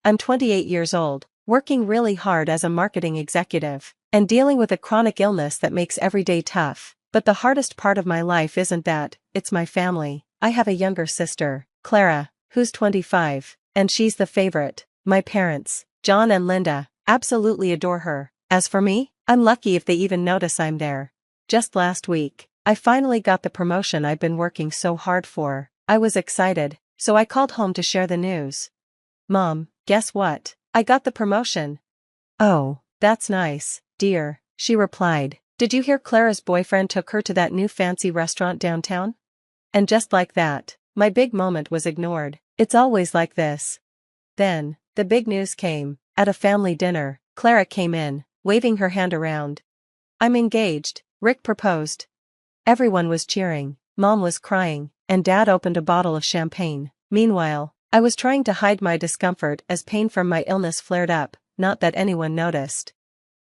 I'm 28 years old, working really hard as a marketing executive, and dealing with a chronic illness that makes every day tough. But the hardest part of my life isn't that, it's my family. I have a younger sister, Clara, who's 25, and she's the favorite. My parents, John and Linda, absolutely adore her. As for me, I'm lucky if they even notice I'm there. Just last week, I finally got the promotion I've been working so hard for. I was excited, so I called home to share the news. Mom, guess what? I got the promotion. Oh, that's nice, dear, she replied. Did you hear Clara's boyfriend took her to that new fancy restaurant downtown? And just like that, my big moment was ignored. It's always like this. Then, the big news came. At a family dinner, Clara came in, waving her hand around. I'm engaged, Rick proposed. Everyone was cheering, Mom was crying, and Dad opened a bottle of champagne. Meanwhile, I was trying to hide my discomfort as pain from my illness flared up, not that anyone noticed.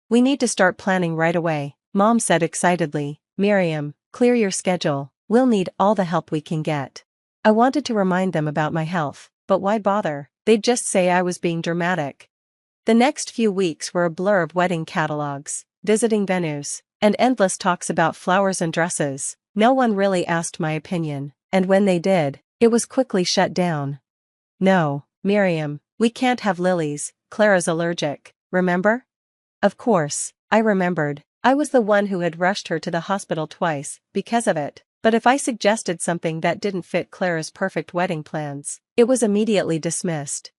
We need to start planning right away, Mom said excitedly. Miriam, clear your schedule, we'll need all the help we can get. I wanted to remind them about my health, but why bother? They'd just say I was being dramatic. The next few weeks were a blur of wedding catalogs, visiting venues, and endless talks about flowers and dresses. No one really asked my opinion, and when they did, it was quickly shut down. No, Miriam, we can't have lilies, Clara's allergic, remember? Of course, I remembered. I was the one who had rushed her to the hospital twice, because of it. But if I suggested something that didn't fit Clara's perfect wedding plans, it was immediately dismissed.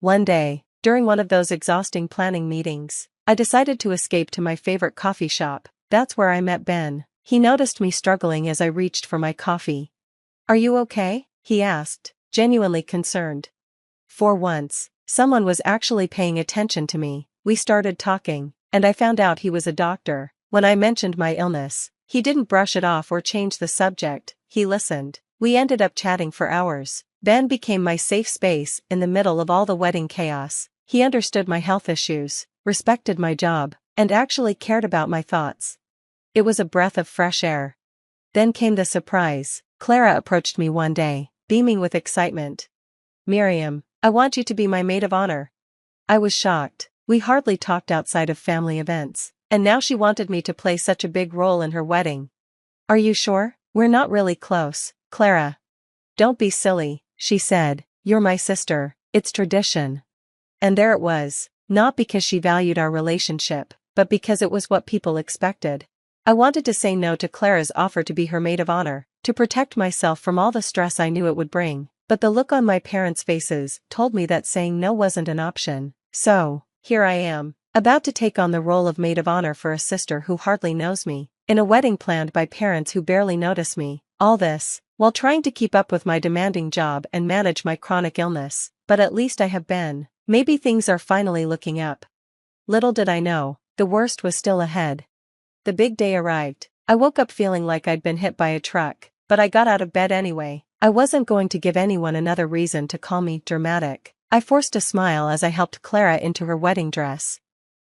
One day, during one of those exhausting planning meetings, I decided to escape to my favorite coffee shop. That's where I met Ben. He noticed me struggling as I reached for my coffee. Are you okay? He asked, genuinely concerned. For once, someone was actually paying attention to me. We started talking, and I found out he was a doctor. When I mentioned my illness, he didn't brush it off or change the subject, he listened. We ended up chatting for hours. Ben became my safe space in the middle of all the wedding chaos. He understood my health issues, respected my job, and actually cared about my thoughts. It was a breath of fresh air. Then came the surprise. Clara approached me one day, beaming with excitement. Miriam, I want you to be my maid of honor. I was shocked. We hardly talked outside of family events, and now she wanted me to play such a big role in her wedding. Are you sure? We're not really close, Clara. Don't be silly, she said. You're my sister, it's tradition. And there it was, not because she valued our relationship, but because it was what people expected. I wanted to say no to Clara's offer to be her maid of honor, to protect myself from all the stress I knew it would bring, but the look on my parents' faces told me that saying no wasn't an option. So, here I am, about to take on the role of maid of honor for a sister who hardly knows me, in a wedding planned by parents who barely notice me. All this, while trying to keep up with my demanding job and manage my chronic illness. But at least I have Ben. Maybe things are finally looking up. Little did I know, the worst was still ahead. The big day arrived. I woke up feeling like I'd been hit by a truck, but I got out of bed anyway. I wasn't going to give anyone another reason to call me dramatic. I forced a smile as I helped Clara into her wedding dress.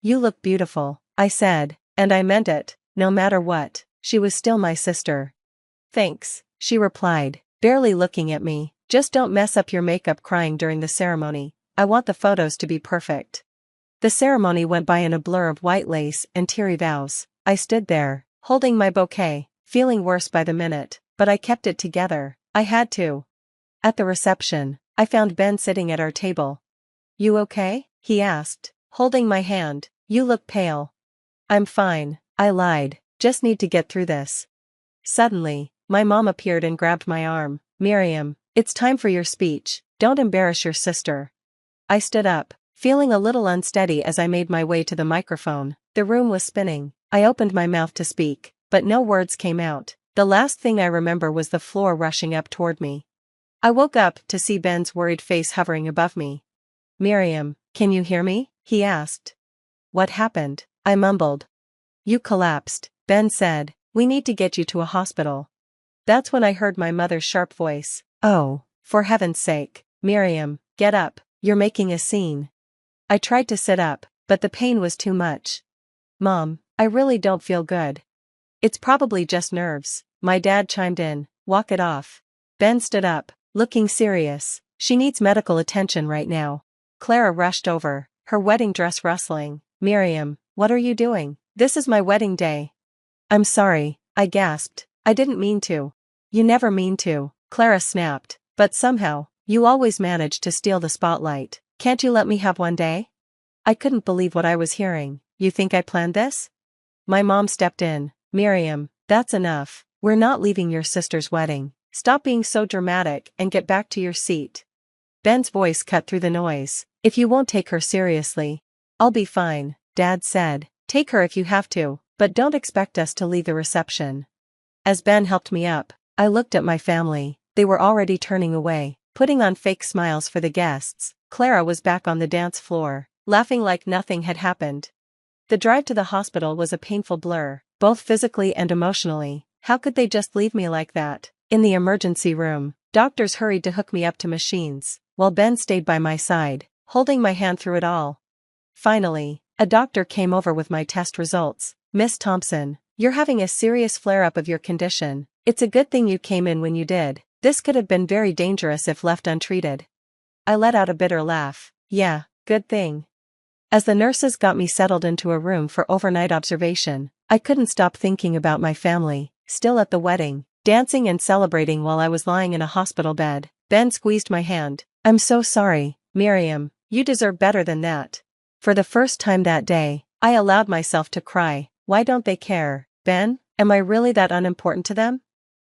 You look beautiful, I said, and I meant it. No matter what, she was still my sister. Thanks, she replied, barely looking at me. Just don't mess up your makeup crying during the ceremony. I want the photos to be perfect. The ceremony went by in a blur of white lace and teary vows. I stood there, holding my bouquet, feeling worse by the minute, but I kept it together. I had to. At the reception, I found Ben sitting at our table. You okay? He asked, holding my hand. You look pale. I'm fine, I lied. Just need to get through this. Suddenly, my mom appeared and grabbed my arm. Miriam, it's time for your speech. Don't embarrass your sister. I stood up, feeling a little unsteady as I made my way to the microphone. The room was spinning. I opened my mouth to speak, but no words came out. The last thing I remember was the floor rushing up toward me. I woke up to see Ben's worried face hovering above me. Miriam, can you hear me? He asked. What happened? I mumbled. You collapsed, Ben said. We need to get you to a hospital. That's when I heard my mother's sharp voice. Oh, for heaven's sake, Miriam, get up, you're making a scene. I tried to sit up, but the pain was too much. Mom, I really don't feel good. It's probably just nerves, my dad chimed in. Walk it off. Ben stood up, looking serious. She needs medical attention right now. Clara rushed over, her wedding dress rustling. Miriam, what are you doing? This is my wedding day. I'm sorry, I gasped. I didn't mean to. You never mean to, Clara snapped, but somehow, you always manage to steal the spotlight. Can't you let me have one day? I couldn't believe what I was hearing. You think I planned this? My mom stepped in. Miriam, that's enough. We're not leaving your sister's wedding. Stop being so dramatic and get back to your seat. Ben's voice cut through the noise. If you won't take her seriously, I'll be fine, Dad said. Take her if you have to, but don't expect us to leave the reception. As Ben helped me up, I looked at my family. They were already turning away, putting on fake smiles for the guests. Clara was back on the dance floor, laughing like nothing had happened. The drive to the hospital was a painful blur, both physically and emotionally. How could they just leave me like that? In the emergency room, doctors hurried to hook me up to machines, while Ben stayed by my side, holding my hand through it all. Finally, a doctor came over with my test results. Miss Thompson, you're having a serious flare-up of your condition. It's a good thing you came in when you did. This could have been very dangerous if left untreated. I let out a bitter laugh. Yeah, good thing. As the nurses got me settled into a room for overnight observation, I couldn't stop thinking about my family, still at the wedding, dancing and celebrating while I was lying in a hospital bed. Ben squeezed my hand. I'm so sorry, Miriam, you deserve better than that. For the first time that day, I allowed myself to cry. Why don't they care, Ben? Am I really that unimportant to them?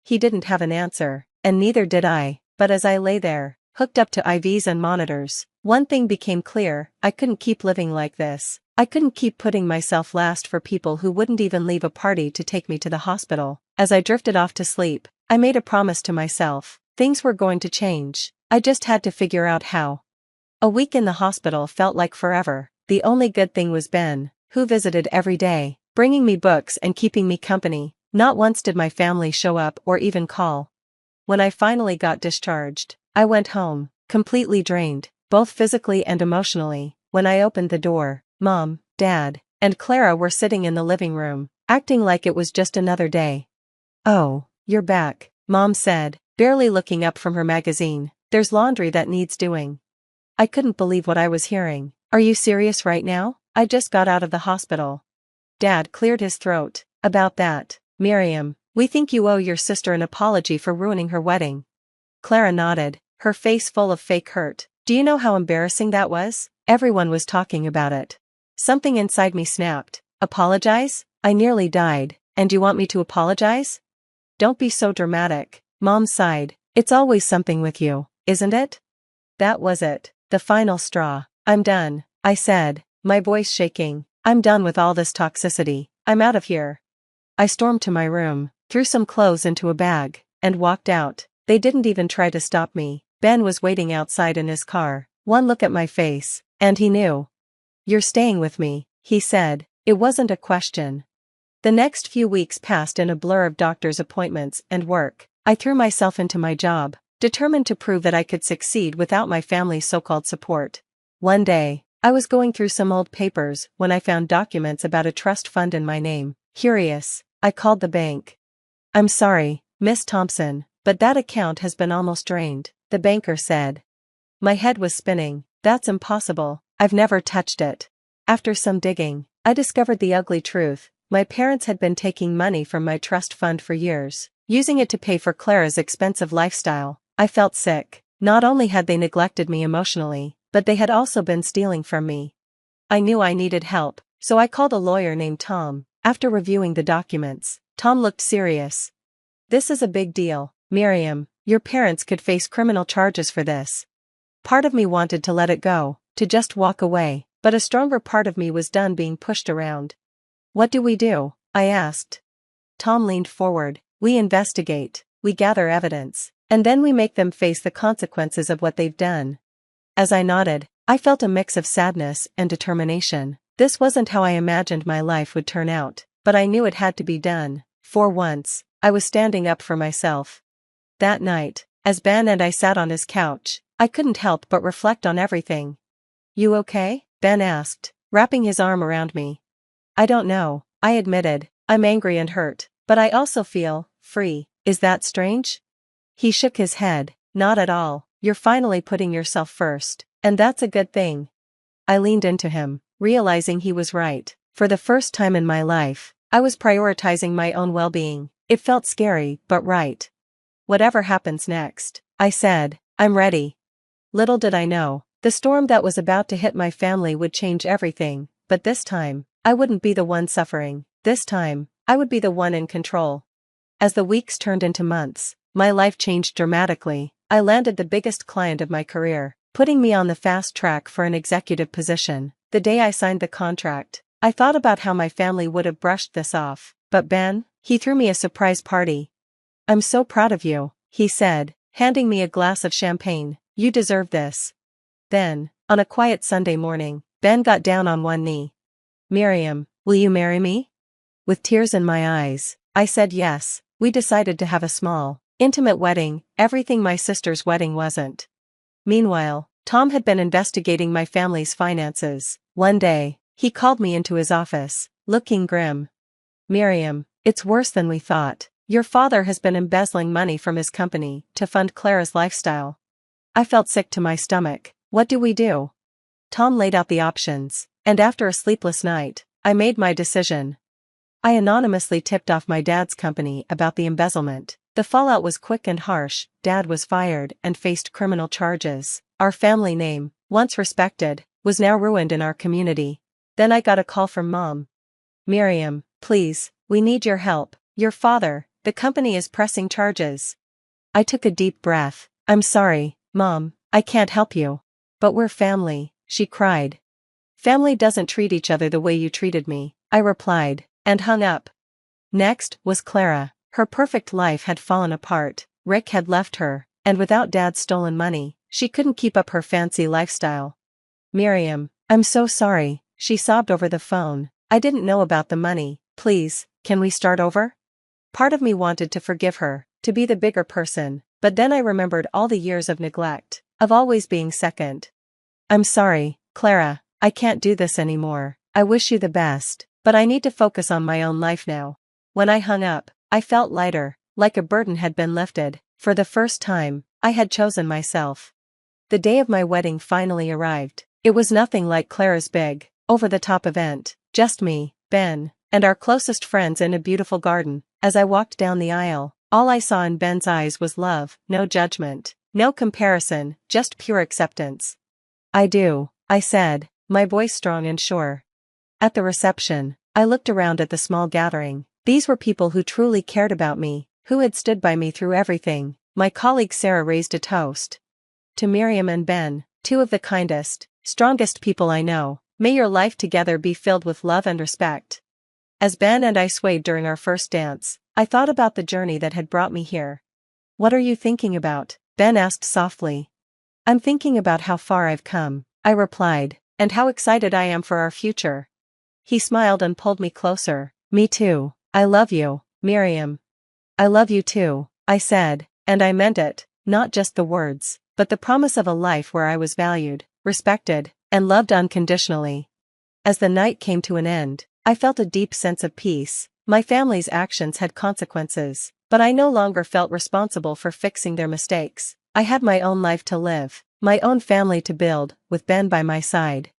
He didn't have an answer, and neither did I, but as I lay there, hooked up to IVs and monitors, one thing became clear: I couldn't keep living like this. I couldn't keep putting myself last for people who wouldn't even leave a party to take me to the hospital. As I drifted off to sleep, I made a promise to myself. Things were going to change. I just had to figure out how. A week in the hospital felt like forever. The only good thing was Ben, who visited every day, bringing me books and keeping me company. Not once did my family show up or even call. When I finally got discharged, I went home, completely drained, both physically and emotionally. When I opened the door, Mom, Dad, and Clara were sitting in the living room, acting like it was just another day. Oh, you're back, Mom said, barely looking up from her magazine. There's laundry that needs doing. I couldn't believe what I was hearing. Are you serious right now? I just got out of the hospital. Dad cleared his throat. About that, Miriam, we think you owe your sister an apology for ruining her wedding. Clara nodded, her face full of fake hurt. Do you know how embarrassing that was? Everyone was talking about it. Something inside me snapped. Apologize? I nearly died. And you want me to apologize? Don't be so dramatic, Mom sighed. It's always something with you, isn't it? That was it, the final straw. I'm done, I said, my voice shaking. I'm done with all this toxicity. I'm out of here. I stormed to my room, threw some clothes into a bag, and walked out. They didn't even try to stop me. Ben was waiting outside in his car. One look at my face, and he knew. You're staying with me, he said. It wasn't a question. The next few weeks passed in a blur of doctor's appointments and work. I threw myself into my job, determined to prove that I could succeed without my family's so-called support. One day, I was going through some old papers when I found documents about a trust fund in my name. Curious, I called the bank. I'm sorry, Miss Thompson, but that account has been almost drained, the banker said. My head was spinning. That's impossible. I've never touched it. After some digging, I discovered the ugly truth. My parents had been taking money from my trust fund for years, using it to pay for Clara's expensive lifestyle. I felt sick. Not only had they neglected me emotionally, but they had also been stealing from me. I knew I needed help, so I called a lawyer named Tom. After reviewing the documents, Tom looked serious. This is a big deal, Miriam. Your parents could face criminal charges for this. Part of me wanted to let it go, to just walk away, but a stronger part of me was done being pushed around. What do we do? I asked. Tom leaned forward. We investigate, we gather evidence, and then we make them face the consequences of what they've done. As I nodded, I felt a mix of sadness and determination. This wasn't how I imagined my life would turn out, but I knew it had to be done. For once, I was standing up for myself. That night, as Ben and I sat on his couch, I couldn't help but reflect on everything. You okay? Ben asked, wrapping his arm around me. I don't know, I admitted. I'm angry and hurt, but I also feel free. Is that strange? He shook his head. Not at all. You're finally putting yourself first, And that's a good thing. I leaned into him, realizing he was right. For the first time in my life, I was prioritizing my own well-being. It felt scary, but right. Whatever happens next, I said, I'm ready. Little did I know, the storm that was about to hit my family would change everything, but this time, I wouldn't be the one suffering. This time, I would be the one in control. As the weeks turned into months, my life changed dramatically. I landed the biggest client of my career, putting me on the fast track for an executive position. The day I signed the contract, I thought about how my family would have brushed this off, but Ben, he threw me a surprise party. I'm so proud of you, he said, handing me a glass of champagne. You deserve this. Then, on a quiet Sunday morning, Ben got down on one knee. Miriam, will you marry me? With tears in my eyes, I said yes. We decided to have a small, intimate wedding, everything my sister's wedding wasn't. Meanwhile, Tom had been investigating my family's finances. One day, he called me into his office, looking grim. Miriam, it's worse than we thought. Your father has been embezzling money from his company to fund Clara's lifestyle. I felt sick to my stomach. What do we do? Tom laid out the options, and after a sleepless night, I made my decision. I anonymously tipped off my dad's company about the embezzlement. The fallout was quick and harsh. Dad was fired and faced criminal charges. Our family name, once respected, was now ruined in our community. Then I got a call from Mom. Miriam, please, we need your help. Your father, the company is pressing charges. I took a deep breath. I'm sorry, Mom, I can't help you. But we're family, she cried. Family doesn't treat each other the way you treated me, I replied, and hung up. Next was Clara. Her perfect life had fallen apart. Rick had left her, and without Dad's stolen money, she couldn't keep up her fancy lifestyle. Miriam, I'm so sorry, she sobbed over the phone. I didn't know about the money. Please, can we start over? Part of me wanted to forgive her, to be the bigger person, but then I remembered all the years of neglect, of always being second. I'm sorry, Clara, I can't do this anymore. I wish you the best, but I need to focus on my own life now. When I hung up, I felt lighter, like a burden had been lifted. For the first time, I had chosen myself. The day of my wedding finally arrived. It was nothing like Clara's big, over-the-top event, just me, Ben, and our closest friends in a beautiful garden. As I walked down the aisle, all I saw in Ben's eyes was love, no judgment, no comparison, just pure acceptance. I do, I said, my voice strong and sure. At the reception, I looked around at the small gathering. These were people who truly cared about me, who had stood by me through everything. My colleague Sarah raised a toast. To Miriam and Ben, two of the kindest, strongest people I know. May your life together be filled with love and respect. As Ben and I swayed during our first dance, I thought about the journey that had brought me here. What are you thinking about? Ben asked softly. I'm thinking about how far I've come, I replied, and how excited I am for our future. He smiled and pulled me closer. Me too. I love you, Miriam. I love you too, I said, and I meant it, not just the words, but the promise of a life where I was valued, respected, and loved unconditionally. As the night came to an end, I felt a deep sense of peace. My family's actions had consequences, but I no longer felt responsible for fixing their mistakes. I had my own life to live, my own family to build, with Ben by my side.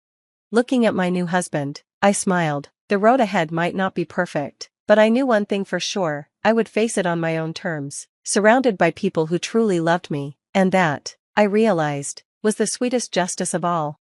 Looking at my new husband, I smiled. The road ahead might not be perfect, but I knew one thing for sure, I would face it on my own terms, surrounded by people who truly loved me, and that, I realized, was the sweetest justice of all.